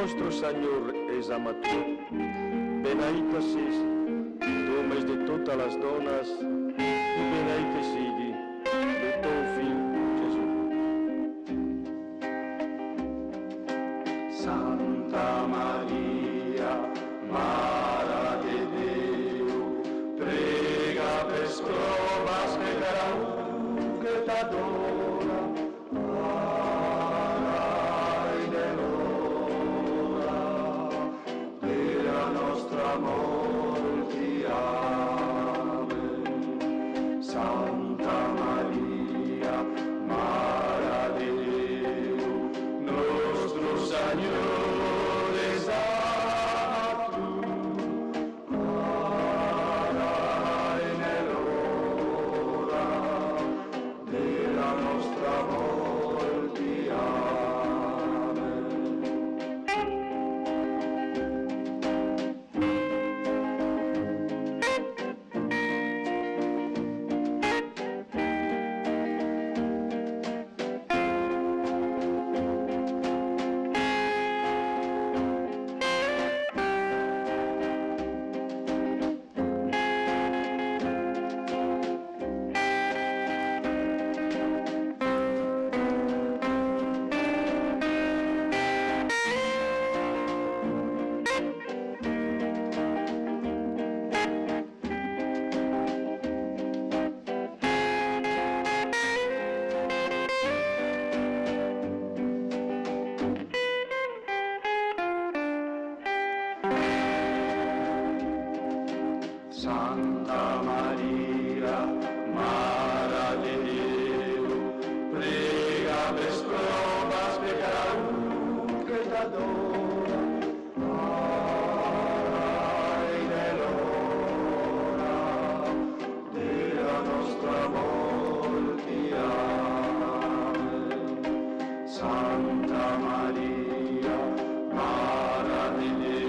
Nostro Senyor és ama tu. Beneita sis, tu més de totes les dones, i beneita sigui de teu fill Jesús. Santa Maria, Mare de Déu, prega pels proves que t'adora, ara i de l'hora de la nostra mort. Amen. Santa Maria, Mare de Déu, nostre Senyor és a tu, ara i de l'hora de la nostra mort. Amen. Santa Maria, Mare de Déu, prega pels proves que t'adora, ara i de l'hora de la nostra mort. Amen. Santa Maria, Mare de Déu,